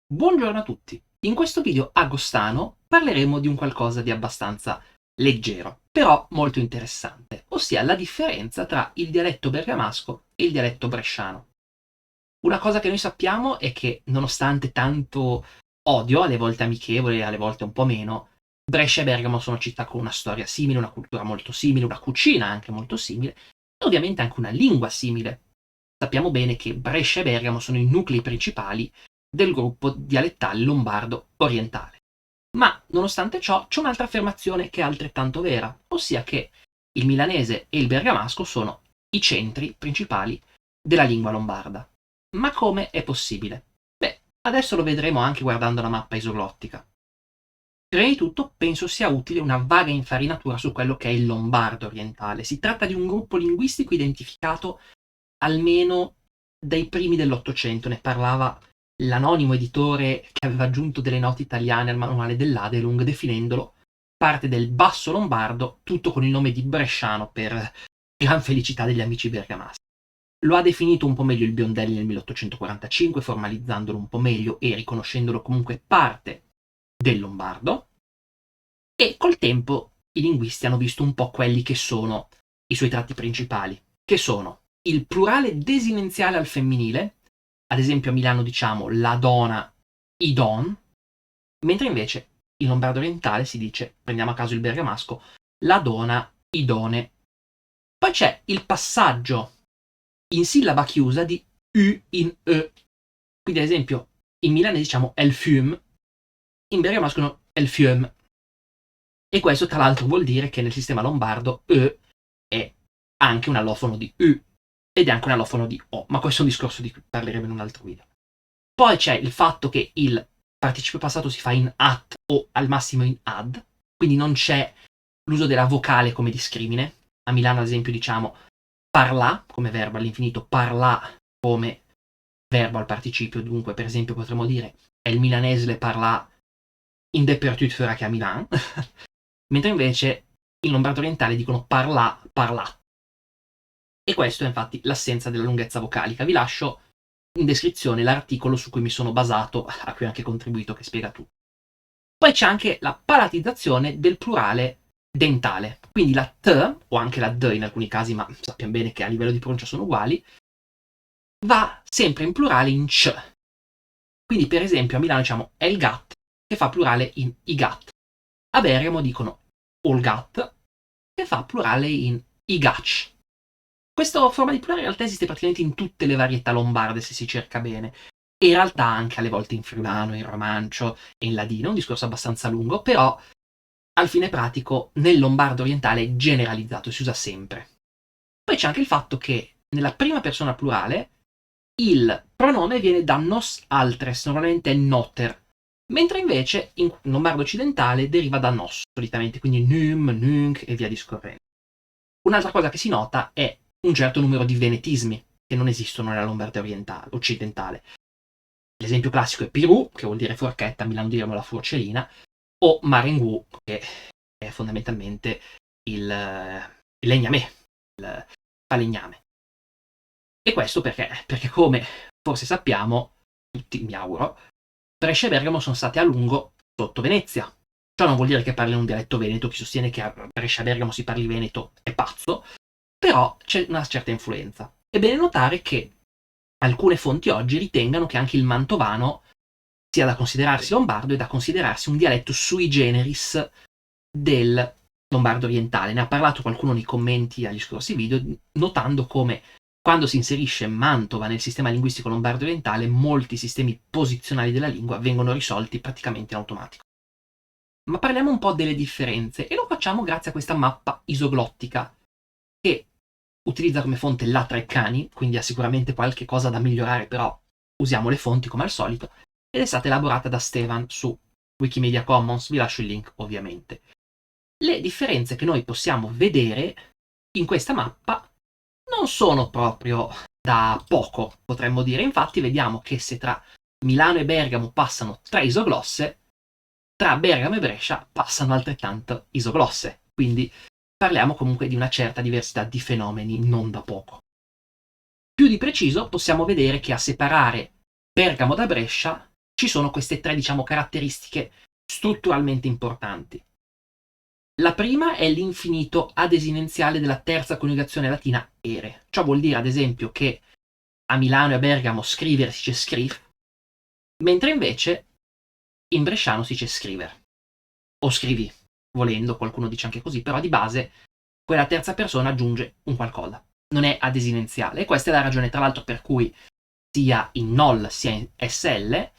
Buongiorno a tutti! In questo video agostano parleremo di un qualcosa di abbastanza leggero, però molto interessante, ossia la differenza tra il dialetto bergamasco e il dialetto bresciano. Una cosa che noi sappiamo è che, nonostante tanto odio, alle volte amichevole e alle volte un po' meno, Brescia e Bergamo sono città con una storia simile, una cultura molto simile, una cucina anche molto simile, e ovviamente anche una lingua simile. Sappiamo bene che Brescia e Bergamo sono i nuclei principali del gruppo dialettale lombardo orientale. Ma, nonostante ciò, c'è un'altra affermazione che è altrettanto vera, ossia che il milanese e il bergamasco sono i centri principali della lingua lombarda. Ma come è possibile? Beh, adesso lo vedremo anche guardando la mappa isoglottica. Prima di tutto penso sia utile una vaga infarinatura su quello che è il lombardo orientale. Si tratta di un gruppo linguistico identificato almeno dai primi dell'Ottocento, ne parlava l'anonimo editore che aveva aggiunto delle note italiane al manuale dell'Adelung, definendolo parte del basso lombardo, tutto con il nome di bresciano per gran felicità degli amici bergamaschi. Lo ha definito un po' meglio il Biondelli nel 1845, formalizzandolo un po' meglio e riconoscendolo comunque parte del lombardo, e col tempo i linguisti hanno visto un po' quelli che sono i suoi tratti principali, che sono il plurale desinenziale al femminile, ad esempio a Milano diciamo la dona, i don, mentre invece in lombardo orientale si dice, prendiamo a caso il bergamasco, la dona, idone. Poi c'è il passaggio in sillaba chiusa di U in E. Quindi ad esempio in milanese diciamo el fium, in bergamasco no, el fium. E questo tra l'altro vuol dire che nel sistema lombardo E è anche un allofono di U ed è anche un allofono di O, ma questo è un discorso di cui parleremo in un altro video. Poi c'è il fatto che il participio passato si fa in at o al massimo in ad, quindi non c'è l'uso della vocale come discrimine. A Milano ad esempio diciamo parlà come verbo all'infinito, parlà come verbo al participio, dunque per esempio potremmo dire è il milanese le parlà in dappertutto fera che a Milano, mentre invece in lombardo orientale dicono parlà, parlà. E questo è infatti l'assenza della lunghezza vocalica. Vi lascio in descrizione l'articolo su cui mi sono basato, a cui ho anche contribuito, che spiega tutto. Poi c'è anche la palatizzazione del plurale dentale, quindi la T, o anche la D in alcuni casi, ma sappiamo bene che a livello di pronuncia sono uguali, va sempre in plurale in C. Quindi per esempio a Milano diciamo el gat, che fa plurale in i gat. A Bergamo dicono ol gat, che fa plurale in i gach. Questa forma di plurale in realtà esiste praticamente in tutte le varietà lombarde se si cerca bene, e in realtà anche alle volte in friulano, in romancio e in ladino, è un discorso abbastanza lungo, però al fine pratico nel lombardo orientale è generalizzato, si usa sempre. Poi c'è anche il fatto che nella prima persona plurale il pronome viene da nos altres, normalmente è noter, mentre invece in lombardo occidentale deriva da nos, solitamente, quindi num, nunc e via discorrendo. Un'altra cosa che si nota è un certo numero di venetismi che non esistono nella Lombardia orientale, occidentale. L'esempio classico è Pirù, che vuol dire forchetta, a Milano diremo la forcellina, o Marengu, che è fondamentalmente il legname, il falegname. E questo perché? Perché come forse sappiamo, tutti mi auguro, Brescia e Bergamo sono state a lungo sotto Venezia. Ciò non vuol dire che parlino un dialetto veneto, chi sostiene che a Brescia e Bergamo si parli veneto è pazzo, però c'è una certa influenza. È bene notare che alcune fonti oggi ritengano che anche il mantovano sia da considerarsi lombardo e da considerarsi un dialetto sui generis del lombardo orientale. Ne ha parlato qualcuno nei commenti agli scorsi video, notando come quando si inserisce Mantova nel sistema linguistico lombardo orientale, molti sistemi posizionali della lingua vengono risolti praticamente in automatico. Ma parliamo un po' delle differenze e lo facciamo grazie a questa mappa isoglottica che utilizza come fonte la Treccani, quindi ha sicuramente qualche cosa da migliorare, però usiamo le fonti come al solito, ed è stata elaborata da Stefan su Wikimedia Commons, vi lascio il link ovviamente. Le differenze che noi possiamo vedere in questa mappa non sono proprio da poco, potremmo dire. Infatti vediamo che se tra Milano e Bergamo passano 3 isoglosse, tra Bergamo e Brescia passano altrettanto isoglosse. Quindi parliamo comunque di una certa diversità di fenomeni non da poco. Più di preciso possiamo vedere che a separare Bergamo da Brescia ci sono queste tre, diciamo, caratteristiche strutturalmente importanti. La prima è l'infinito adesinenziale della terza coniugazione latina ere. Ciò vuol dire, ad esempio, che a Milano e a Bergamo scrivere si dice scriv, mentre invece in bresciano si dice scriver, o scrivi, volendo, qualcuno dice anche così, però di base quella terza persona aggiunge un qualcosa, non è adesinenziale, e questa è la ragione tra l'altro per cui sia in NOL sia in SL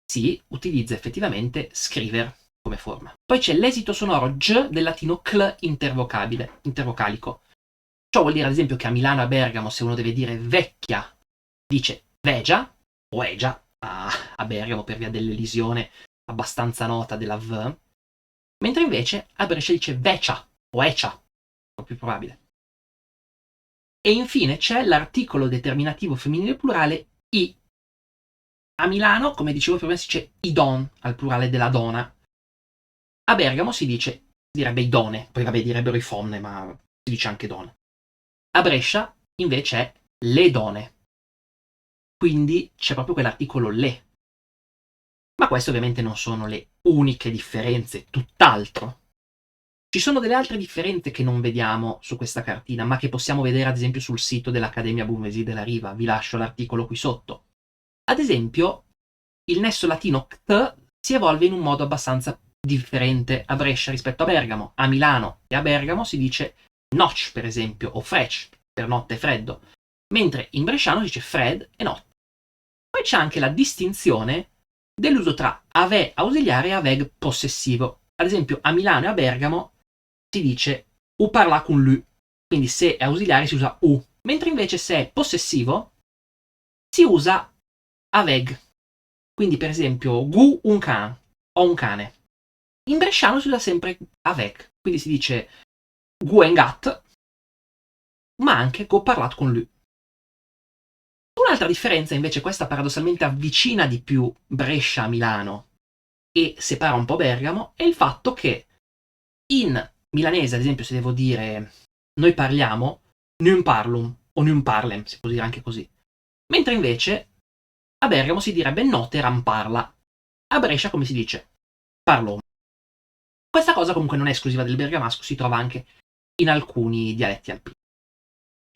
si utilizza effettivamente scriver come forma. Poi c'è l'esito sonoro G del latino cl intervocalico. Ciò vuol dire ad esempio che a Milano e a Bergamo se uno deve dire vecchia dice vegia o egia a Bergamo per via dell'elisione abbastanza nota della V, mentre invece a Brescia dice vecia o ecia, è più probabile. E infine c'è l'articolo determinativo femminile plurale i. A Milano, come dicevo prima, si dice idon al plurale della donna. A Bergamo si direbbe idone, poi vabbè direbbero i fonne, ma si dice anche donna. A Brescia invece è le done. Quindi c'è proprio quell'articolo le. Ma queste ovviamente non sono le uniche differenze, tutt'altro. Ci sono delle altre differenze che non vediamo su questa cartina, ma che possiamo vedere ad esempio sul sito dell'Accademia Bourbesi della Riva. Vi lascio l'articolo qui sotto. Ad esempio, il nesso latino ct si evolve in un modo abbastanza differente a Brescia rispetto a Bergamo. A Milano e a Bergamo si dice noc, per esempio, o frec, per notte e freddo, mentre in bresciano si dice fred e notte. Poi c'è anche la distinzione dell'uso tra ave ausiliare e aveg possessivo. Ad esempio, a Milano e a Bergamo si dice u parla con lui, quindi se è ausiliare si usa u, mentre invece se è possessivo si usa aveg. Quindi, per esempio, gu un can, ho un cane. In bresciano si usa sempre aveg, quindi si dice gu un gat, ma anche go parlat con lui. Un'altra differenza, invece, questa paradossalmente avvicina di più Brescia a Milano e separa un po' Bergamo, è il fatto che in milanese, ad esempio, se devo dire noi parliamo, nun parlum o nun parlem, si può dire anche così. Mentre invece a Bergamo si direbbe noteram parla. A Brescia come si dice? Parlom. Questa cosa comunque non è esclusiva del bergamasco, si trova anche in alcuni dialetti alpini.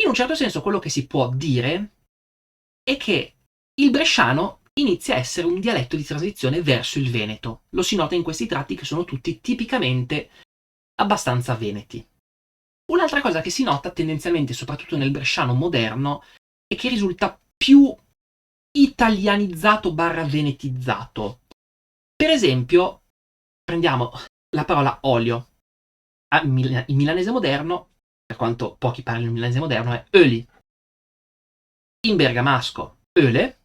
In un certo senso quello che si può dire è che il bresciano inizia a essere un dialetto di transizione verso il veneto. Lo si nota in questi tratti che sono tutti tipicamente abbastanza veneti. Un'altra cosa che si nota tendenzialmente, soprattutto nel bresciano moderno, è che risulta più italianizzato barra venetizzato. Per esempio, prendiamo la parola olio. In milanese moderno, per quanto pochi parlino il milanese moderno, è öli. In bergamasco, öle,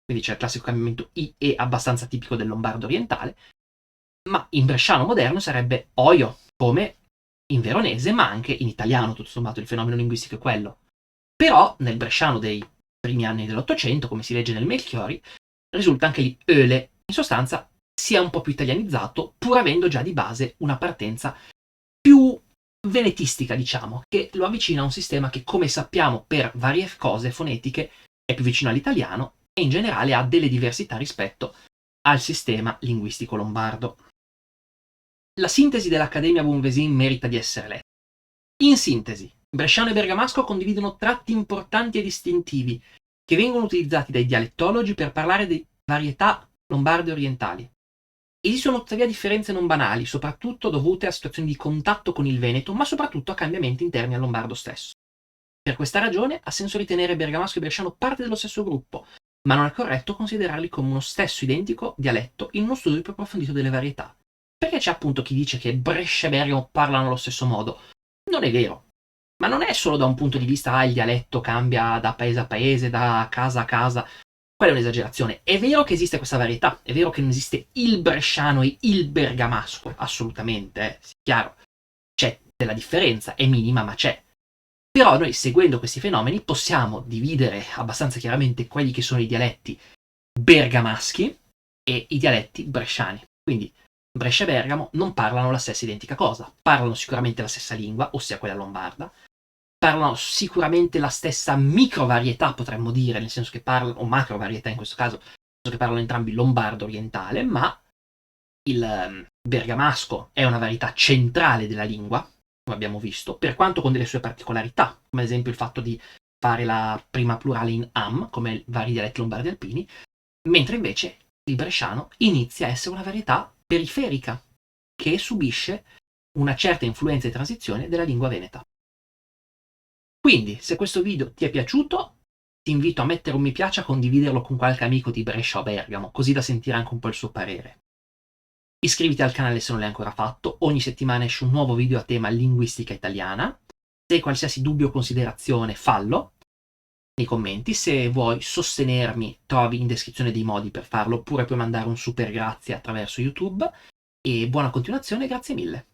quindi c'è il classico cambiamento I-E abbastanza tipico del lombardo orientale, ma in bresciano moderno sarebbe oio, come in veronese, ma anche in italiano, tutto sommato il fenomeno linguistico è quello. Però nel bresciano dei primi anni dell'Ottocento, come si legge nel Melchiori, risulta anche lì öle, in sostanza sia un po' più italianizzato, pur avendo già di base una partenza più venetistica, diciamo, che lo avvicina a un sistema che, come sappiamo, per varie cose fonetiche è più vicino all'italiano e in generale ha delle diversità rispetto al sistema linguistico lombardo. La sintesi dell'Accademia Bonvesin merita di essere letta. In sintesi, bresciano e bergamasco condividono tratti importanti e distintivi che vengono utilizzati dai dialettologi per parlare di varietà lombarde orientali. Esistono tuttavia differenze non banali, soprattutto dovute a situazioni di contatto con il Veneto, ma soprattutto a cambiamenti interni al lombardo stesso. Per questa ragione ha senso ritenere bergamasco e bresciano parte dello stesso gruppo, ma non è corretto considerarli come uno stesso identico dialetto in uno studio più approfondito delle varietà. Perché c'è appunto chi dice che Brescia e Bergamo parlano allo stesso modo. Non è vero. Ma non è solo da un punto di vista il dialetto cambia da paese a paese, da casa a casa. Quella è un'esagerazione. È vero che esiste questa varietà, è vero che non esiste il bresciano e il bergamasco, assolutamente, sia chiaro. C'è della differenza, è minima, ma c'è. Però noi, seguendo questi fenomeni, possiamo dividere abbastanza chiaramente quelli che sono i dialetti bergamaschi e i dialetti bresciani. Quindi Brescia e Bergamo non parlano la stessa identica cosa, parlano sicuramente la stessa lingua, ossia quella lombarda, parlano sicuramente la stessa microvarietà, potremmo dire, nel senso che parlano, o macrovarietà in questo caso, nel che parlano entrambi lombardo orientale, ma il bergamasco è una varietà centrale della lingua, come abbiamo visto, per quanto con delle sue particolarità, come ad esempio il fatto di fare la prima plurale in am, come vari dialetti lombardi alpini, mentre invece il bresciano inizia a essere una varietà periferica, che subisce una certa influenza e transizione della lingua veneta. Quindi, se questo video ti è piaciuto, ti invito a mettere un mi piace, a condividerlo con qualche amico di Brescia o Bergamo, così da sentire anche un po' il suo parere. Iscriviti al canale se non l'hai ancora fatto, ogni settimana esce un nuovo video a tema linguistica italiana. Se hai qualsiasi dubbio o considerazione, fallo nei commenti. Se vuoi sostenermi, trovi in descrizione dei modi per farlo, oppure puoi mandare un super grazie attraverso YouTube. E buona continuazione, grazie mille.